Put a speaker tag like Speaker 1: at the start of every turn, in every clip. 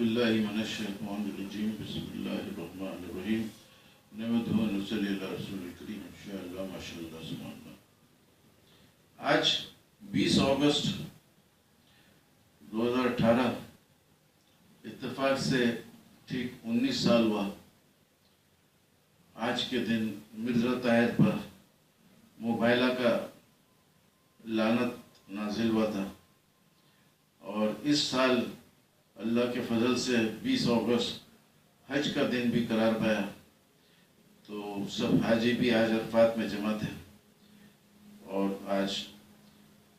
Speaker 1: بالله من الشيطان الرجيم بسم الله الرحمن الرحيم نحمده ونصلي على رسول الكريم ان شاء الله ما شاء الله سبحان اللہ۔ آج 20 اگست 2018 اتفاق سے ٹھیک 19 سال ہوا۔ آج کے دن مرزا طاہر پر موبائلہ کا لعنت نازل ہوا تھا، اور اس سال اللہ کے فضل سے 20 اگست حج کا دن بھی قرار پایا، تو سب حاجی بھی آج عرفات میں جمع تھے، اور آج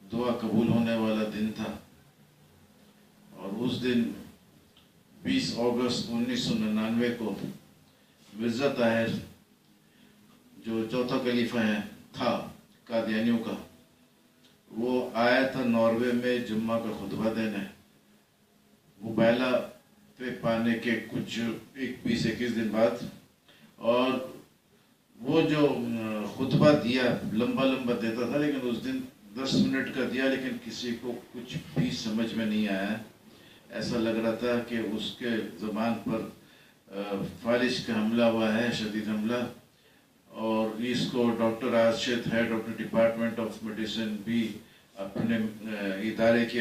Speaker 1: دعا قبول ہونے والا دن تھا۔ اور اس دن 20 اگست 1999 کو مرزا طاہر جو چوتھا خلیفہ تھا قادیانیوں کا، وہ آیا تھا ناروے میں جمعہ کا خطبہ دینے، موبائلہ پہ پانے کے کچھ 20-21 دن بعد۔ اور وہ جو خطبہ دیا لمبا دیتا تھا، لیکن اس دن 10 منٹ کا دیا، لیکن کسی کو کچھ بھی سمجھ میں نہیں آیا۔ ایسا لگ رہا تھا کہ اس کے زبان پر فالج کا حملہ ہوا ہے، شدید حملہ۔ اور اس کو doctor Rashid head of the department of medicine بھی اپنے ادارے کے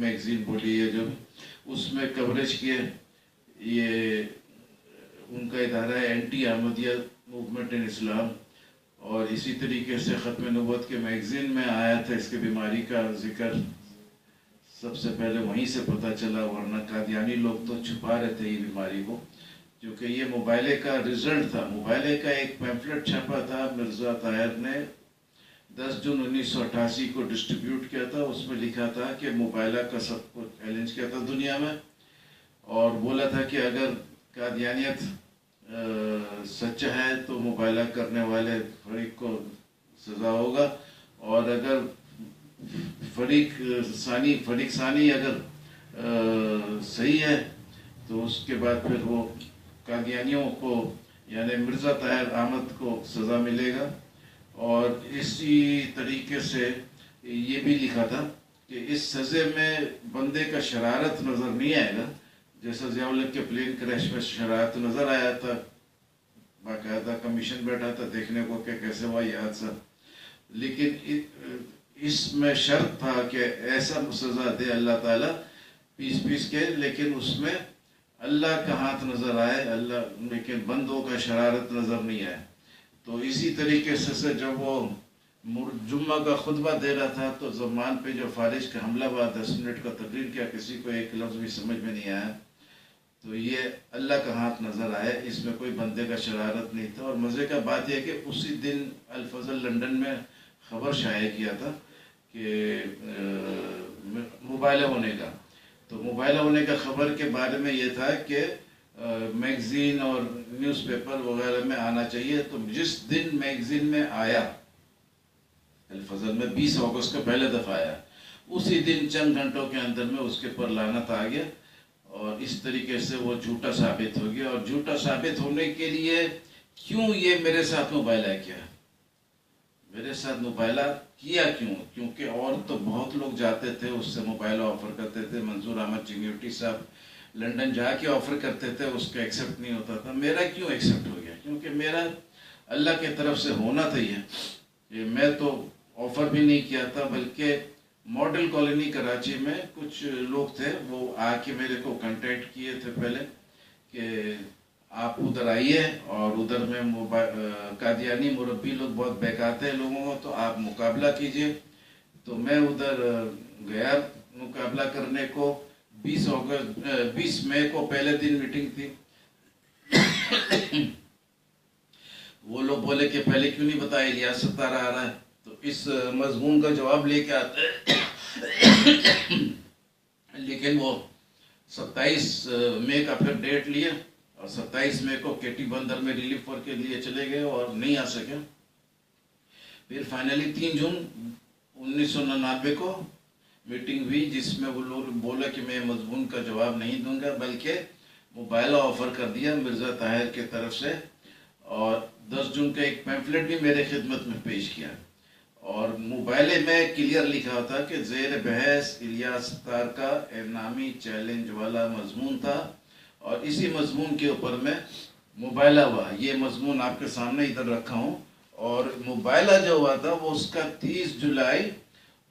Speaker 1: میگزین بولی ہے جو اس میں کوریج کیے۔ یہ ان کا ادارہ ہے اینٹی احمدیہ موومنٹ ان اسلام، اور اسی طریقے سے ختم نبوت کے میگزین میں آیا تھا اس کی بیماری کا ذکر۔ سب سے پہلے وہیں سے پتہ چلا، ورنہ قادیانی لوگ تو چھپا رہے تھے یہ بیماری کو، کیونکہ یہ موبائلے کا رزلٹ تھا۔ موبائلے کا ایک پیمفلٹ چھپا تھا، مرزا طاہر نے 10 جون 1988 کو ڈسٹریبیوٹ کیا تھا۔ اس میں لکھا تھا کہ موبائلہ کا سب کو چیلنج کیا تھا دنیا میں، اور بولا تھا کہ اگر قادیانیت سچا ہے تو موبائلہ کرنے والے فریق کو سزا ہوگا، اور اگر فریق ثانی اگر صحیح ہے تو اس کے بعد پھر وہ قادیانیوں کو یعنی مرزا طاہر احمد کو سزا ملے گا۔ اور اسی طریقے سے یہ بھی لکھا تھا کہ اس سزے میں بندے کا شرارت نظر نہیں آئے گا، جیسا ضیاء الحق کے پلین کریش میں شرارت نظر آیا تھا، باقاعدہ کمیشن بیٹھا تھا دیکھنے کو کہ کیسے ہوا یہ حادثہ، لیکن اس میں شرط تھا کہ ایسا سزا دے اللہ تعالیٰ پیس کے، لیکن اس میں اللہ کا ہاتھ نظر آئے، لیکن بندوں کا شرارت نظر نہیں آئے۔ تو اسی طریقے سے جب وہ جمعہ کا خطبہ دے رہا تھا تو زبان پہ جو فالج کا حملہ ہوا، 10 منٹ کا تقریر کیا، کسی کو ایک لفظ بھی سمجھ میں نہیں آیا۔ تو یہ اللہ کا ہاتھ نظر آئے، اس میں کوئی بندے کا شرارت نہیں تھا۔ اور مزے کا بات یہ کہ اسی دن الفضل لندن میں خبر شائع کیا تھا کہ موبائلہ ہونے کا، تو موبائلہ ہونے کا خبر کے بارے میں یہ تھا کہ میگزین اور نیوز پیپر وغیرہ میں آنا چاہیے۔ تو جس دن میگزین میں آیا الفضل میں 20 اگست کا پہلے دفعہ آیا، اسی دن چند گھنٹوں کے اندر میں اس کے پر لعنت آ گیا، اور اس طریقے سے وہ جھوٹا ثابت ہو گیا۔ اور جھوٹا ثابت ہونے کے لیے کیوں یہ میرے ساتھ موبائلہ کیا، میرے ساتھ موبائلہ کیا کیوں؟ کیونکہ اور تو بہت لوگ جاتے تھے اس سے موبائلہ آفر کرتے تھے، منظور احمد چنگیوٹی صاحب لنڈن جا کے آفر کرتے تھے، اس کا ایکسیپٹ نہیں ہوتا تھا۔ میرا کیوں ایکسیپٹ ہو گیا؟ کیونکہ میرا اللہ کی طرف سے ہونا تھا یہ میں تو آفر بھی نہیں کیا تھا، بلکہ ماڈل کالونی کراچی میں کچھ لوگ تھے، وہ آ کے میرے کو کنٹیکٹ کیے تھے پہلے کہ آپ ادھر آئیے، اور ادھر میں قادیانی مربی لوگ بہت بہکاتے ہیں لوگوں کو، تو آپ مقابلہ کیجئے۔ تو میں ادھر گیا مقابلہ کرنے کو۔ 20 مئی کو پہلے دن میٹنگ تھی۔ وہ لوگ بولے کہ پہلے کیوں نہیں بتایا، الیاس ستار آ رہا ہے، تو اس مضمون کا جواب لے کے آتے لیکن وہ 27 مئی کا پھر ڈیٹ لیا، اور 27 مئی کو کیٹی بندر میں ریلیف ورک کے لیے چلے گئے اور نہیں آ سکے۔ پھر فائنلی 3 جون 1999 کو میٹنگ ہوئی، جس میں وہ لوگ بولا کہ میں مضمون کا جواب نہیں دوں گا، بلکہ موبائلہ آفر کر دیا مرزا طاہر کے طرف سے، اور 10 جون کا ایک پیمفلٹ بھی میرے خدمت میں پیش کیا۔ اور موبائلے میں کلیئر لکھا تھا کہ زیر بحث الیاس تار کا نامی چیلنج والا مضمون تھا، اور اسی مضمون کے اوپر میں مباحثہ ہوا. یہ مضمون آپ کے سامنے ادھر رکھا ہوں. اور مباحثہ جو ہوا تھا وہ اس کا 30 جولائی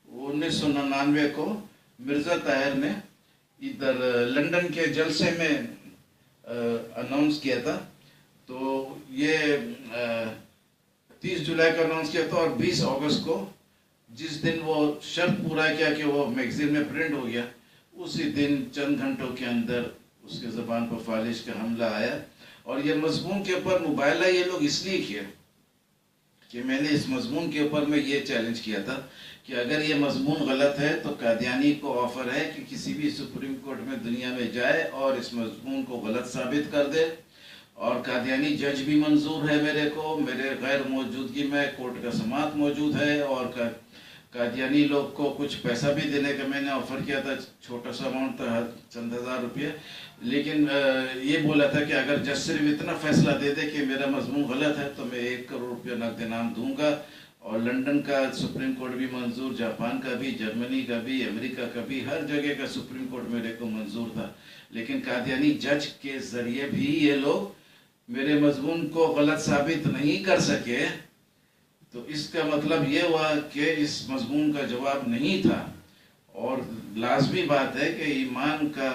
Speaker 1: 1999 کو مرزا طاہر نے ادھر لندن کے جلسے میں اناؤنس کیا تھا. تو یہ 30 جولائی کو اناؤنس کیا تھا، اور 20 اگست کو جس دن وہ شرط پورا کیا کہ وہ میگزین میں پرنٹ ہو گیا، اسی دن چند گھنٹوں کے اندر اس کے زبان پر فالج کا حملہ آیا. اور یہ مضمون کے اوپر مباحثہ یہ لوگ اس لیے کیا کہ میں نے اس مضمون کے اوپر میں یہ چیلنج کیا تھا کہ اگر یہ مضمون غلط ہے تو قادیانی کو آفر ہے کہ کسی بھی سپریم کورٹ میں دنیا میں جائے اور اس مضمون کو غلط ثابت کر دے. اور قادیانی جج بھی منظور ہے میرے کو، میرے غیر موجودگی میں کورٹ کا سماعت موجود ہے. اور قادیانی لوگ کو کچھ پیسہ بھی دینے کا میں نے آفر کیا تھا، چھوٹا سا اماؤنٹ تھا، چند ہزار روپیہ. لیکن یہ بولا تھا کہ اگر جج صرف اتنا فیصلہ دے دے کہ میرا مضمون غلط ہے تو میں 1 کروڑ روپیہ نقد انعام دوں گا. اور لندن کا سپریم کورٹ بھی منظور، جاپان کا بھی، جرمنی کا بھی، امریکہ کا بھی، ہر جگہ کا سپریم کورٹ میرے کو منظور تھا. لیکن قادیانی جج کے ذریعے بھی یہ لوگ میرے مضمون کو غلط ثابت نہیں کر سکے. تو اس کا مطلب یہ ہوا کہ اس مضمون کا جواب نہیں تھا. اور لازمی بات ہے کہ ایمان کا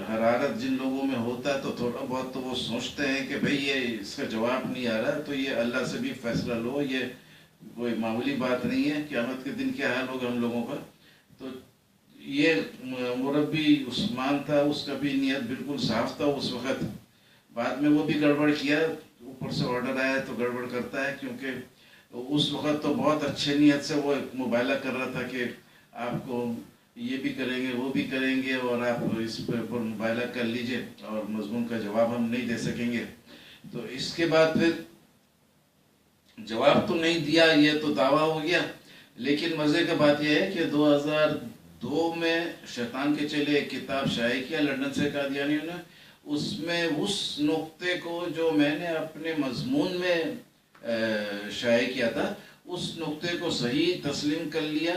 Speaker 1: حرارت جن لوگوں میں ہوتا ہے تو تھوڑا بہت تو وہ سوچتے ہیں کہ بھئی یہ اس کا جواب نہیں آ رہا تو یہ اللہ سے بھی فیصلہ لو، یہ کوئی معمولی بات نہیں ہے. قیامت کے دن کیا حال ہوگا ہم لوگوں کا. تو یہ مربی عثمان تھا، اس کا بھی نیت بالکل صاف تھا اس وقت. بعد میں وہ بھی گڑبڑ کیا، اوپر سے آرڈر آیا تو گڑبڑ کرتا ہے، کیونکہ اس وقت تو بہت اچھے نیت سے وہ مباحثہ کر رہا تھا کہ آپ کو یہ بھی کریں گے وہ بھی کریں گے اور آپ اس پر مباحثہ کر لیجئے اور مضمون کا جواب ہم نہیں دے سکیں گے. تو اس کے بعد پھر جواب تو نہیں دیا، یہ تو دعویٰ ہو گیا. لیکن مزے کا بات یہ ہے کہ 2002 میں شیطان کے چیلے ایک کتاب شائع کیا لندن سے قادیانیوں نے. اس میں اس نقطے کو جو میں نے اپنے مضمون میں شائع کیا تھا اس نقطے کو صحیح تسلیم کر لیا.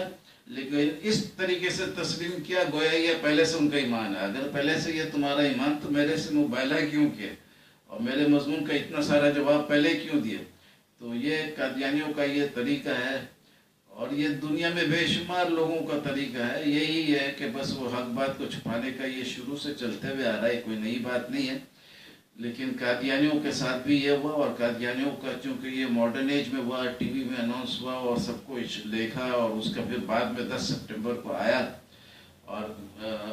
Speaker 1: لیکن اس طریقے سے تسلیم کیا گویا یہ پہلے سے ان کا ایمان ہے. اگر پہلے سے یہ تمہارا ایمان تو میرے سے مباحثہ کیوں کیا اور میرے مضمون کا اتنا سارا جواب پہلے کیوں دیا. تو یہ قادیانیوں کا یہ طریقہ ہے، اور یہ دنیا میں بے شمار لوگوں کا طریقہ ہے. یہی ہے کہ بس وہ حق بات کو چھپانے کا یہ شروع سے چلتے ہوئے آ رہا ہے، کوئی نئی بات نہیں ہے. لیکن قادیانیوں کے ساتھ بھی یہ ہوا، اور قادیانیوں کا چونکہ یہ ماڈرن ایج میں ہوا، ٹی وی میں اناؤنس ہوا اور سب کو دیکھا، اور اس کا پھر بعد میں 10 سپٹمبر کو آیا اور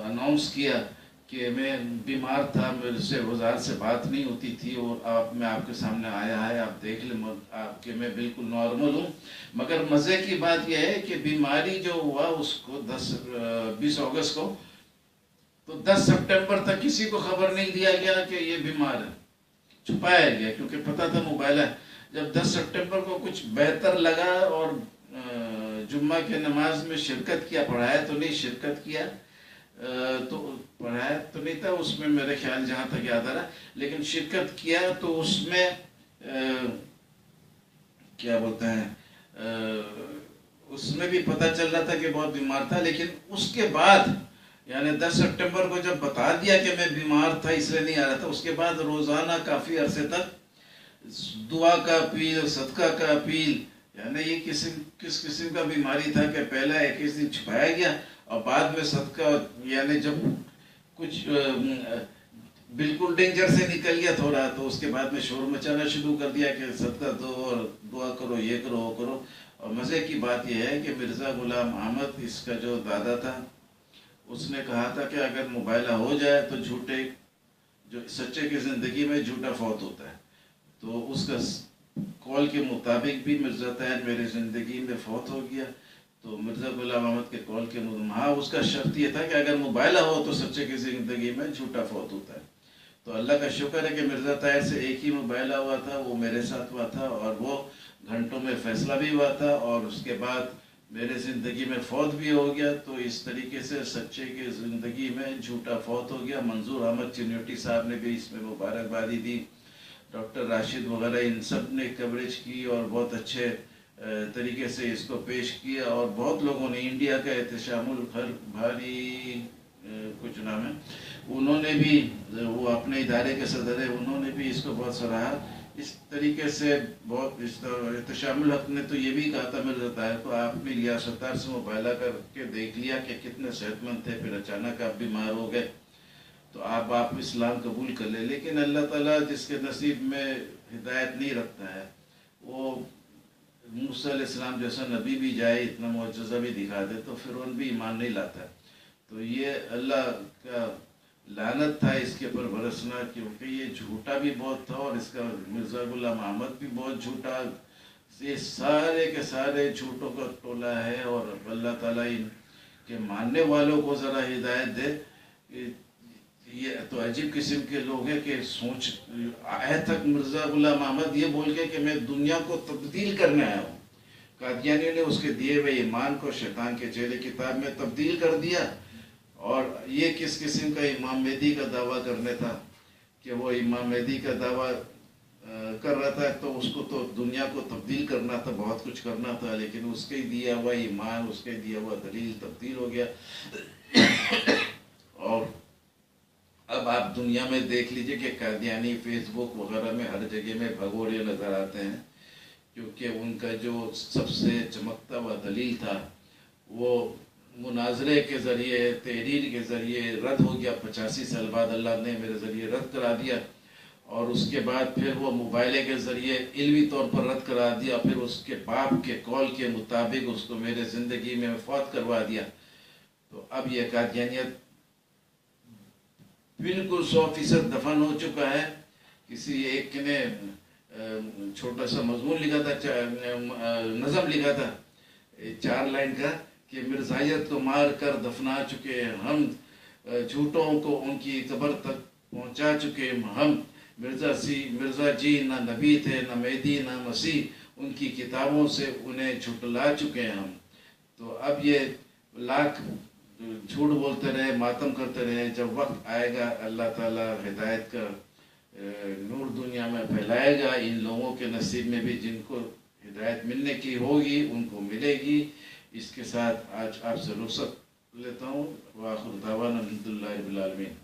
Speaker 1: اناؤنس کیا کہ میں بیمار تھا، میرے سے وزارت سے بات نہیں ہوتی تھی، اور میں آپ کے سامنے آیا ہے، آپ دیکھ لیں آپ کہ میں بالکل نارمل ہوں. مگر مزے کی بات یہ ہے کہ بیماری جو ہوا اس کو 20 اگست کو، تو 10 سپٹمبر تک کسی کو خبر نہیں دیا گیا کہ یہ بیمار ہے، چھپایا گیا کیونکہ پتہ تھا مباحثہ. جب 10 سپٹمبر کو کچھ بہتر لگا اور جمعہ کے نماز میں شرکت کیا، پڑھایا تو نہیں شرکت کیا، تو پڑھایا تو نہیں تھا اس میں میرے خیال جہاں تک یاد آ رہا، لیکن شرکت کیا تو اس میں کیا بولتے ہیں اس میں بھی پتہ چل رہا تھا کہ بہت بیمار تھا. لیکن اس کے بعد یعنی 10 سپٹمبر کو جب بتا دیا کہ میں بیمار تھا اس لیے نہیں آ رہا تھا، اس کے بعد روزانہ کافی عرصے تک دعا کا اپیل، صدقہ کا اپیل. یعنی یہ کس قسم کا بیماری تھا کہ پہلا 21 دن چھپایا گیا اور بعد میں صدقہ، یعنی جب کچھ بالکل ڈینجر سے نکل گیا تھوڑا تو اس کے بعد میں شور مچانا شروع کر دیا کہ صدقہ دو اور دعا کرو، یہ کرو وہ کرو. اور مزے کی بات یہ ہے کہ مرزا غلام احمد اس کا جو دادا تھا اس نے کہا تھا کہ اگر مباحثہ ہو جائے تو جھوٹے جو سچے کی زندگی میں جھوٹا فوت ہوتا ہے. تو اس کا قول کے مطابق بھی مرزا طاہر میری زندگی میں فوت ہو گیا. تو مرزا غلام احمد کے قول کے مطابق اس کا شرط یہ تھا کہ اگر مباحثہ ہو تو سچے کی زندگی میں جھوٹا فوت ہوتا ہے. تو اللہ کا شکر ہے کہ مرزا طاہر سے ایک ہی مباحثہ ہوا تھا، وہ میرے ساتھ ہوا تھا اور وہ گھنٹوں میں فیصلہ بھی ہوا تھا اور اس کے بعد میرے زندگی میں فوت بھی ہو گیا. تو اس طریقے سے سچے کی زندگی میں جھوٹا فوت ہو گیا. منظور احمد چنیوٹی صاحب نے بھی اس میں مبارکبادی دی، ڈاکٹر راشد وغیرہ ان سب نے کوریج کی اور بہت اچھے طریقے سے اس کو پیش کیا، اور بہت لوگوں نے، انڈیا کا احتشام بھاری کچھ نام ہے، انہوں نے بھی، وہ اپنے ادارے کے صدر ہے، انہوں نے بھی اس کو بہت سراہا۔ اس طریقے سے بہت احتشام الحق نے تو یہ بھی کہا تھا مرزا طاہر کو، آپ نے لیا ستار سے مباہلہ کر کے دیکھ لیا کہ کتنے صحت مند تھے، پھر اچانک آپ بیمار ہو گئے تو آپ اسلام قبول کر لیں۔ لیکن اللہ تعالیٰ جس کے نصیب میں ہدایت نہیں رکھتا ہے، وہ موسیٰ علیہ السلام جیسا نبی بھی جائے، اتنا معجزہ بھی دکھا دے تو فرعون بھی ایمان نہیں لاتا ہے۔ تو یہ اللہ کا لعنت تھا اس کے اوپر برسنا، کیونکہ یہ جھوٹا بھی بہت تھا، اور اس کا مرزا غلام احمد بھی بہت جھوٹا، یہ سارے کے سارے جھوٹوں کا ٹولہ ہے۔ اور اللہ تعالیٰ ان کے ماننے والوں کو ذرا ہدایت دے۔ یہ تو عجیب قسم کے لوگ ہیں کہ سوچ آئے تک مرزا غلام احمد یہ بول کے کہ میں دنیا کو تبدیل کرنے آیا ہوں، قادیانیوں نے اس کے دیے ہوئے ایمان کو شیطان کے چہرے کتاب میں تبدیل کر دیا۔ اور یہ کس قسم کا امام مہدی کا دعویٰ کرنے تھا کہ وہ امام مہدی کا دعویٰ کر رہا تھا، تو اس کو تو دنیا کو تبدیل کرنا تھا، بہت کچھ کرنا تھا، لیکن اس کے دیا ہوا ایمان، اس کے دیا ہوا دلیل تبدیل ہو گیا۔ اور اب آپ دنیا میں دیکھ لیجئے کہ قادیانی فیس بک وغیرہ میں ہر جگہ میں بھگوڑے نظر آتے ہیں، کیونکہ ان کا جو سب سے چمکتا ہوا دلیل تھا وہ مناظرے کے ذریعے، تحریر کے ذریعے رد ہو گیا۔ 85 سال بعد اللہ نے میرے ذریعے رد کرا دیا، اور اس کے بعد پھر وہ موبائلے کے ذریعے علمی طور پر رد کرا دیا، پھر اس کے باپ کے قول کے مطابق اس کو میرے زندگی میں فوت کروا دیا۔ تو اب یہ قادیانیت بالکل 100% دفن ہو چکا ہے۔ کسی ایک نے چھوٹا سا مضمون لکھا تھا، نظم لکھا تھا 4 لائن کا کہ مرزائیت کو مار کر دفنا چکے ہم، جھوٹوں کو ان کی قبر تک پہنچا چکے ہم، مرزا جی نہ نبی تھے، نہ مہدی نہ مسیح، ان کی کتابوں سے انہیں جھٹلا چکے ہم۔ تو اب یہ لاکھ جھوٹ بولتے رہے، ماتم کرتے رہے، جب وقت آئے گا اللہ تعالیٰ ہدایت کا نور دنیا میں پھیلائے گا، ان لوگوں کے نصیب میں بھی جن کو ہدایت ملنے کی ہوگی ان کو ملے گی۔ اس کے ساتھ آج آپ سے رخصت لیتا ہوں۔ وآخر دعوانا الحمدللہ رب العالمین۔